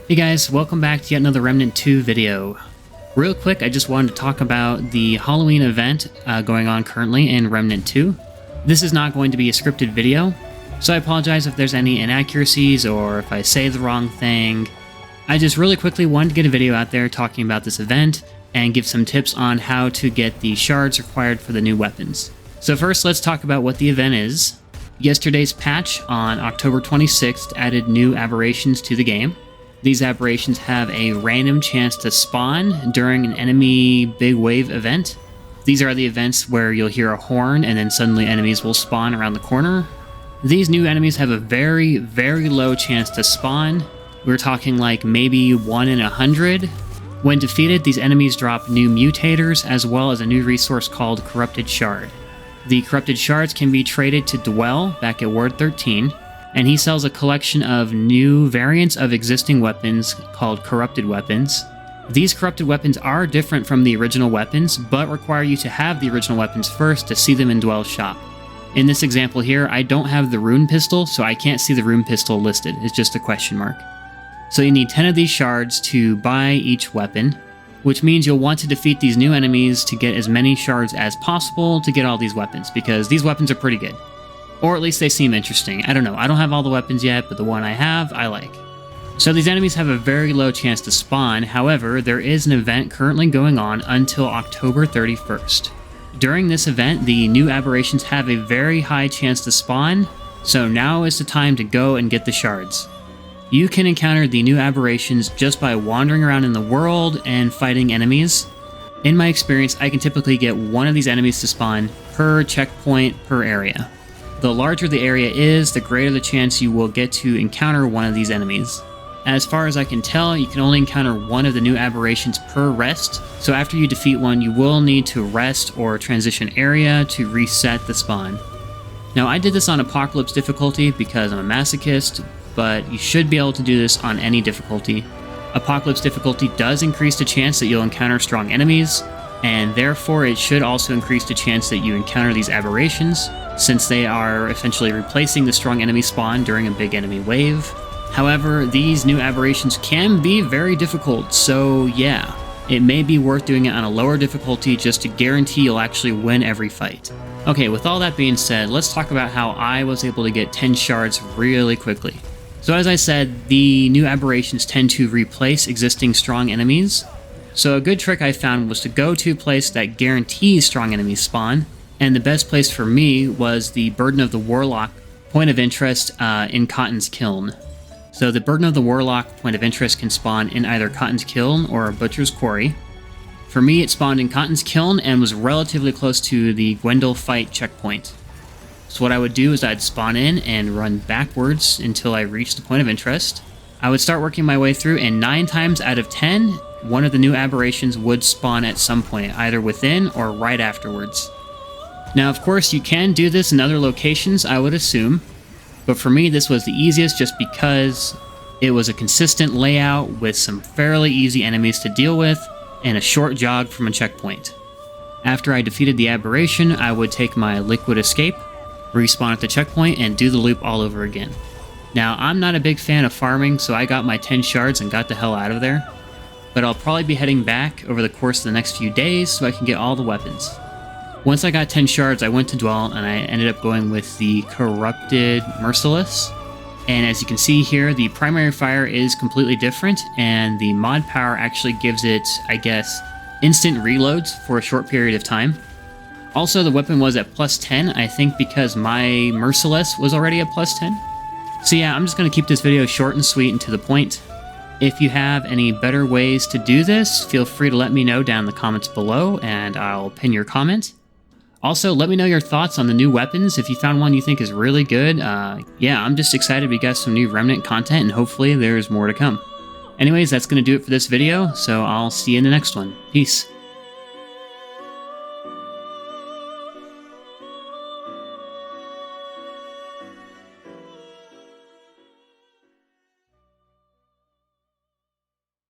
Hey guys, welcome back to yet another Remnant 2 video. Real quick, I just wanted to talk about the Halloween event going on currently in Remnant 2. This is not going to be a scripted video, so I apologize if there's any inaccuracies or if I say the wrong thing. I just really quickly wanted to get a video out there talking about this event and give some tips on how to get the shards required for the new weapons. So first, let's talk about what the event is. Yesterday's patch on October 26th added new aberrations to the game. These aberrations have a random chance to spawn during an enemy big wave event. These are the events where you'll hear a horn and then suddenly enemies will spawn around the corner. These new enemies have a very, very low chance to spawn. We're talking like maybe 1 in 100. When defeated, these enemies drop new mutators as well as a new resource called Corrupted Shard. The Corrupted Shards can be traded to 𝐑𝗲𝐻 back at Ward 13. And he sells a collection of new variants of existing weapons called corrupted weapons. These corrupted weapons are different from the original weapons, but require you to have the original weapons first to see them in 𝐑𝗲𝐻's shop. In this example here, I don't have the rune pistol, so I can't see the rune pistol listed. It's just a question mark. So you need 10 of these shards to buy each weapon, which means you'll want to defeat these new enemies to get as many shards as possible to get all these weapons, because these weapons are pretty good. Or at least they seem interesting. I don't know, I don't have all the weapons yet, but the one I have, I like. So these enemies have a very low chance to spawn. However, there is an event currently going on until October 31st. During this event, the new aberrations have a very high chance to spawn, so now is the time to go and get the shards. You can encounter the new aberrations just by wandering around in the world and fighting enemies. In my experience, I can typically get one of these enemies to spawn per checkpoint per area. The larger the area is, the greater the chance you will get to encounter one of these enemies. As far as I can tell, you can only encounter one of the new aberrations per rest, so after you defeat one, you will need to rest or transition area to reset the spawn. Now, I did this on Apocalypse difficulty because I'm a masochist, but you should be able to do this on any difficulty. Apocalypse difficulty does increase the chance that you'll encounter strong enemies, and therefore it should also increase the chance that you encounter these aberrations, since they are essentially replacing the strong enemy spawn during a big enemy wave. However, these new aberrations can be very difficult, so yeah, it may be worth doing it on a lower difficulty just to guarantee you'll actually win every fight. Okay, with all that being said, let's talk about how I was able to get 10 shards really quickly. So as I said, the new aberrations tend to replace existing strong enemies. So a good trick I found was to go to a place that guarantees strong enemies spawn, and the best place for me was the Burden of the Warlock point of interest in Cotton's Kiln. So the Burden of the Warlock point of interest can spawn in either Cotton's Kiln or Butcher's Quarry. For me, it spawned in Cotton's Kiln and was relatively close to the 𝐑𝗲𝐻 fight checkpoint. So what I would do is I'd spawn in and run backwards until I reached the point of interest. I would start working my way through, and 9 times out of 10, one of the new aberrations would spawn at some point, either within or right afterwards. Now, of course, you can do this in other locations, I would assume, but for me, this was the easiest just because it was a consistent layout with some fairly easy enemies to deal with and a short jog from a checkpoint. After I defeated the aberration, I would take my liquid escape, respawn at the checkpoint, and do the loop all over again. Now, I'm not a big fan of farming, so I got my 10 shards and got the hell out of there, but I'll probably be heading back over the course of the next few days so I can get all the weapons. Once I got 10 shards, I went to 𝐑𝗲𝐻 and I ended up going with the Corrupted Merciless. And as you can see here, the primary fire is completely different, and the mod power actually gives it, I guess, instant reloads for a short period of time. Also, the weapon was at +10, I think because my Merciless was already at +10. So yeah, I'm just going to keep this video short and sweet and to the point. If you have any better ways to do this, feel free to let me know down in the comments below, and I'll pin your comment. Also, let me know your thoughts on the new weapons. If you found one you think is really good, yeah, I'm just excited we got some new Remnant content, and hopefully there's more to come. Anyways, that's going to do it for this video, so I'll see you in the next one. Peace.